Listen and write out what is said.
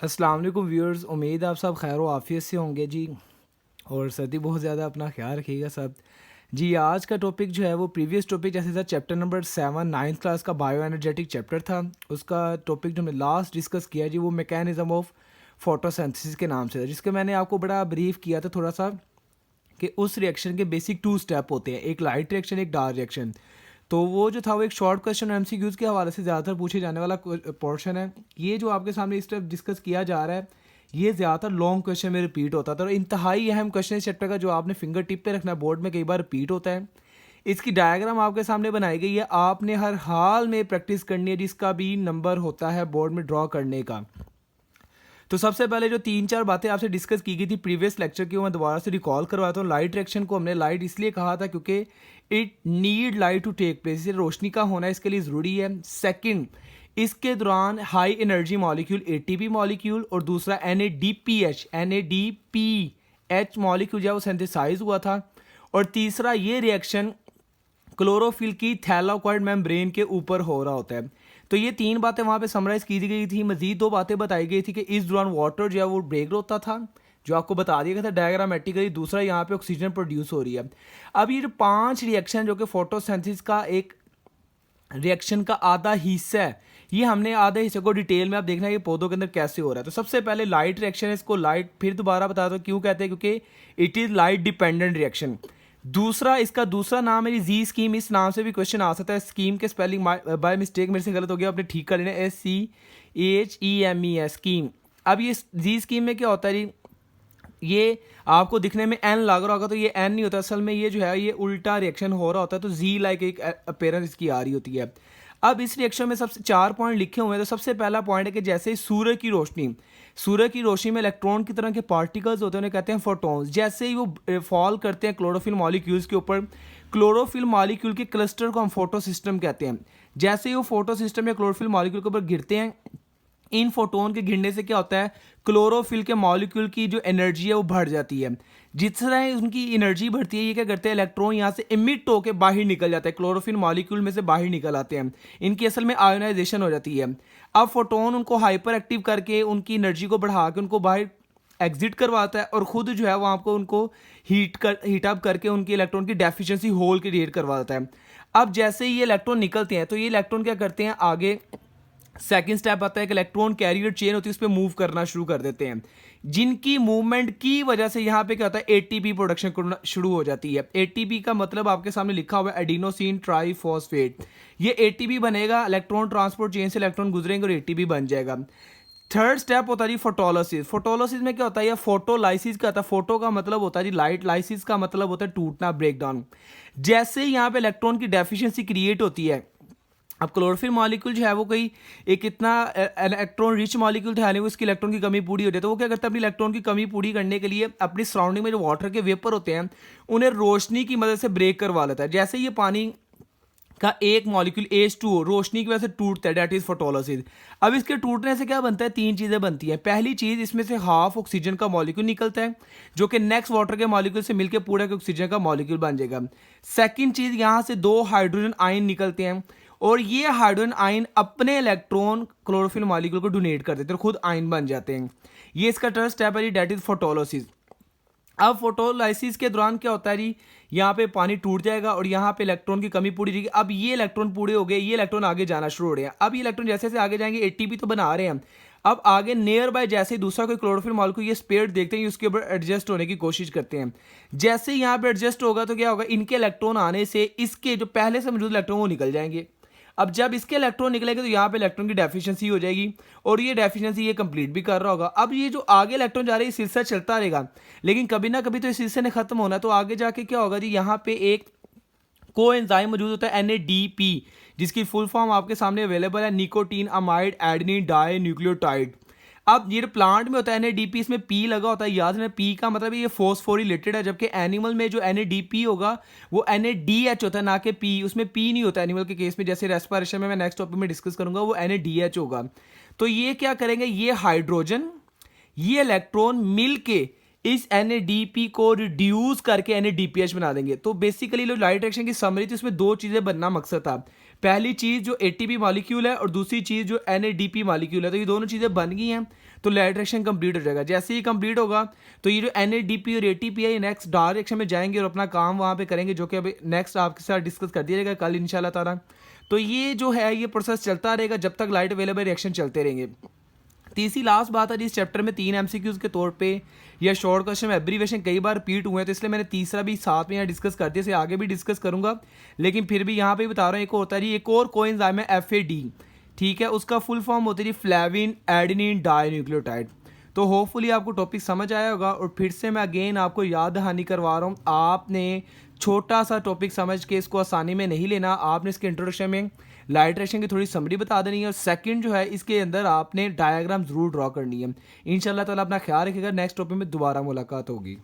अस्सलाम वालेकुम व्यूअर्स, उम्मीद है आप सब खैर व आफियत से होंगे जी। और सर्दी बहुत ज़्यादा, अपना ख्याल रखिएगा सब जी। आज का टॉपिक जो है वो प्रीवियस टॉपिक जैसे था चैप्टर नंबर 7 नाइन्थ क्लास का बायो एनर्जेटिक चैप्टर था। उसका टॉपिक जो हमने लास्ट डिस्कस किया जी वो मैकेनिज्म ऑफ फोटोसिंथेसिस के नाम से था, जिसके मैंने आपको बड़ा ब्रीफ किया था थोड़ा सा कि उस रिएक्शन के बेसिक 2 स्टेप होते हैं, एक लाइट रिएक्शन एक डार्क रिएक्शन। तो वो जो था वो एक शॉर्ट क्वेश्चन एमसीक्यूज़ के हवाले से ज़्यादातर पूछे जाने वाला पोर्शन है। ये जो आपके सामने इस तरफ डिस्कस किया जा रहा है ये ज़्यादातर लॉन्ग क्वेश्चन में रिपीट होता था और इंतहाई अहम क्वेश्चन इस चैप्टर का जो आपने फिंगर टिप पे रखना, बोर्ड में कई बार रिपीट होता है। इसकी डायग्राम आपके सामने बनाई गई है, आपने हर हाल में प्रैक्टिस करनी है, जिसका भी नंबर होता है बोर्ड में ड्रॉ करने का। तो सबसे पहले जो 3-4 बातें आपसे डिस्कस की गई थी प्रीवियस लेक्चर की, वो मैं दोबारा से रिकॉल करवाता हूँ। लाइट रिएक्शन को हमने लाइट इसलिए कहा था क्योंकि it need light to take place, इसे रोशनी का होना इसके लिए ज़रूरी है। सेकंड, इसके दौरान high energy molecule ATP molecule और दूसरा NADPH मॉलिक्यूल जो है वो सिंथेसाइज हुआ था। और तीसरा, ये रिएक्शन क्लोरोफिल की थैलाकोइड मेम्ब्रेन के ऊपर हो रहा होता है। तो ये 3 बातें वहाँ पे समराइज की गई थी। मजीद 2 बातें बताई गई थी कि इस दौरान वाटर जो है वो ब्रेक होता था, जो आपको बता दिया गया था डायग्रामेटिकली। दूसरा, यहाँ पे ऑक्सीजन प्रोड्यूस हो रही है। अब ये जो 5 रिएक्शन जो कि फोटोसिंथेसिस का एक रिएक्शन का आधा हिस्सा है, ये हमने आधे हिस्से को डिटेल में आप देखना है ये पौधों के अंदर कैसे हो रहा है। तो सबसे पहले लाइट रिएक्शन है, इसको लाइट फिर दोबारा बता दो क्यों कहते हैं, क्योंकि it is light dependent reaction. दूसरा, इसका दूसरा नाम है जी स्कीम, इस नाम से भी क्वेश्चन आ सकता है। स्कीम के स्पेलिंग बाय मिस्टेक मेरे से गलत हो गया, आपने ठीक कर लेना, SCHEME स्कीम। अब ये जी स्कीम में क्या होता है जी, ये आपको दिखने में एन लग रहा होगा, तो ये एन नहीं होता, असल में ये जो है ये उल्टा रिएक्शन हो रहा होता है, तो जी लाइक एक अपीयरेंस इसकी आ रही होती है। अब इस रिएक्शन में सबसे 4 पॉइंट लिखे हुए हैं। तो सबसे पहला पॉइंट है कि जैसे ही सूर्य की रोशनी में इलेक्ट्रॉन की तरह के पार्टिकल्स होते हैं, उन्हें कहते हैं फोटॉन्स। जैसे ही वो फॉल करते हैं क्लोरोफिल मॉलिक्यूल्स के ऊपर, क्लोरोफिल मॉलिक्यूल के क्लस्टर को हम फोटो सिस्टम कहते हैं। जैसे ही वो फोटो सिस्टम या क्लोरोफिल मॉलिक्यूल के ऊपर गिरते हैं, इन फोटोन के गिरने से क्या होता है, क्लोरोफिल के मॉलिक्यूल की जो एनर्जी है वो बढ़ जाती है। जिस तरह उनकी एनर्जी बढ़ती है, ये क्या करते हैं, इलेक्ट्रॉन यहाँ से इमिट होकर बाहर निकल जाता है, क्लोरोफिल मॉलिक्यूल में से बाहर निकल आते हैं। इनकी असल में आयोनाइजेशन हो जाती है। अब फोटोन उनको हाइपर एक्टिव करके उनकी एनर्जी को बढ़ा के उनको बाहर एग्जिट करवाता है और ख़ुद जो है वहाँ को उनको हीट अप करके उनकी इलेक्ट्रॉन की डेफिशिएंसी होल क्रिएट करवाता है। अब जैसे ही ये इलेक्ट्रॉन निकलते हैं तो ये इलेक्ट्रॉन क्या करते हैं, आगे सेकंड स्टेप आता है कि इलेक्ट्रॉन कैरियर चेन होती है, उस पर मूव करना शुरू कर देते हैं, जिनकी मूवमेंट की वजह से यहाँ पे क्या होता है, एटीपी प्रोडक्शन करना शुरू हो जाती है। एटीपी का मतलब आपके सामने लिखा हुआ है एडिनोसिन ट्राइफॉस्फेट। ये एटीपी बनेगा, इलेक्ट्रॉन ट्रांसपोर्ट चेन से इलेक्ट्रॉन गुजरेंगे और एटीपी बन जाएगा। थर्ड स्टेप होता है जी फोटोलिसिस। फोटोलिसिस में क्या होता है, या फोटोलाइसिस का होता है, फोटो का मतलब होता है जी लाइट, लाइसिस का मतलब होता है टूटना, ब्रेकडाउन। जैसे ही यहाँ पे इलेक्ट्रॉन की डेफिशिएंसी क्रिएट होती है, अब क्लोरोफिल मॉलिक्यूल जो है वो कोई एक इतना इलेक्ट्रॉन रिच मॉलिक्यूल था नहीं, वो इसकी इलेक्ट्रॉन की कमी पूरी हो जाती है। तो वो क्या करता है, अपनी इलेक्ट्रॉन की कमी पूरी करने के लिए अपनी सराउंडिंग में जो वाटर के वेपर होते हैं उन्हें रोशनी की मदद से ब्रेक करवा लेता है। जैसे ये पानी का एक मॉलिक्यूल H2O रोशनी की वजह से टूटता है, डेट इज फोटोलिसिस। अब इसके टूटने से क्या बनता है, 3 चीज़ें बनती हैं। पहली चीज़, इसमें से हाफ ऑक्सीजन का मॉलिक्यूल निकलता है जो कि नेक्स्ट वाटर के मॉलिक्यूल से मिलकर पूरा ऑक्सीजन का मॉलिक्यूल बन जाएगा। सेकंड चीज़, यहाँ से 2 हाइड्रोजन आयन निकलते हैं और ये हाइड्रोजन आयन अपने इलेक्ट्रॉन क्लोरोफिल मॉलिक्यूल को डोनेट कर देते हैं और खुद आयन बन जाते हैं। ये इसका थर्ड स्टेप है जी, डेट इज फोटोलिसिस। अब फोटोलाइसिस के दौरान क्या होता है जी, यहाँ पे पानी टूट जाएगा और यहाँ पे इलेक्ट्रॉन की कमी पूरी रहेगी। अब ये इलेक्ट्रॉन पूरे हो गए, ये इलेक्ट्रॉन आगे जाना शुरू हो रहे हैं। अब ये इलेक्ट्रॉन जैसे जैसे आगे जाएंगे, एटीपी तो बना रहे हैं, अब आगे नियर बाय जैसे दूसरा कोई क्लोरोफिल मॉलिक्यूल ये स्पेड देखते हैं, उसके ऊपर एडजस्ट होने की कोशिश करते हैं। जैसे यहाँ पे एडजस्ट होगा तो क्या होगा, इनके इलेक्ट्रॉन आने से इसके जो पहले से मौजूद इलेक्ट्रॉन वो निकल जाएंगे। अब जब इसके इलेक्ट्रॉन निकलेंगे तो यहाँ पे इलेक्ट्रॉन की डेफिशिएंसी हो जाएगी और ये डेफिशिएंसी ये कंप्लीट भी कर रहा होगा। अब ये जो आगे इलेक्ट्रॉन जा रहे हैं ये सिलसिला चलता रहेगा, लेकिन कभी ना कभी तो इस सिलसिले ने खत्म होना है। तो आगे जाके क्या होगा जी, यहाँ पे एक कोएंजाइम मौजूद होता है NADP, जिसकी फुल फॉर्म आपके सामने अवेलेबल है, nicotinamide adenine dinucleotide. अब ये प्लांट में होता है NADP, इसमें P लगा होता है, याद रखना P का मतलब ये फॉस्फोरिलेटेड है, जबकि एनिमल में जो NADP होगा वो NADH होता है, ना कि P। उसमें P नहीं होता एनिमल के केस में, जैसे रेस्पिरेशन में मैं नेक्स्ट टॉपिक में डिस्कस करूंगा, वो NADH होगा। तो ये क्या करेंगे, ये हाइड्रोजन ये इलेक्ट्रॉन मिल के इस NADP को रिड्यूस करके NADPH बना देंगे। तो बेसिकली जो लाइट रिएक्शन की समरी थी उसमें 2 चीज़ें बनना मकसद था। पहली चीज़ जो एटीपी मॉलिक्यूल है और दूसरी चीज़ जो एनएडीपी मॉलिक्यूल है, तो ये दोनों चीज़ें बन गई हैं तो लाइट रिएक्शन कंप्लीट हो जाएगा। जैसे ही कंप्लीट होगा तो ये जो एनएडीपी और एटीपी है ये नेक्स्ट डार्क रिएक्शन में जाएंगे और अपना काम वहाँ पे करेंगे, जो कि अभी नेक्स्ट आपके साथ डिस्कस कर दिया जाएगा कल इंशाल्लाह ताला। तो ये जो है ये प्रोसेस चलता रहेगा जब तक लाइट अवेलेबल रिएक्शन चलते रहेंगे। तीसरी लास्ट बात है, इस चैप्टर में 3 एमसीक्यूज के तौर पे या शॉर्ट क्वेश्चन में एब्रीवेशन कई बार रिपीट हुए हैं, तो इसलिए मैंने तीसरा भी साथ में यहाँ डिस्कस कर दिया, इसे आगे भी डिस्कस करूंगा, लेकिन फिर भी यहाँ पे बता रहा हूँ। एक और होता है जी, एक और कोएंजाइम है FAD, ठीक है, उसका फुल फॉर्म होती है जी फ्लेविन एडेनिन डाइन्यूक्लियोटाइड। तो होपफुली आपको टॉपिक समझ आया होगा और फिर से मैं अगेन आपको याद दहानी करवा रहा हूँ, आपने छोटा सा टॉपिक समझ के इसको आसानी में नहीं लेना। आपने इसके इंट्रोडक्शन में लाइट रिएक्शन की थोड़ी समरी बता देनी है और सेकंड जो है इसके अंदर आपने डायग्राम जरूर ड्रॉ करनी है। इंशाल्लाह ताला अपना ख्याल रखिएगा, नेक्स्ट टॉपिक में दोबारा मुलाकात होगी।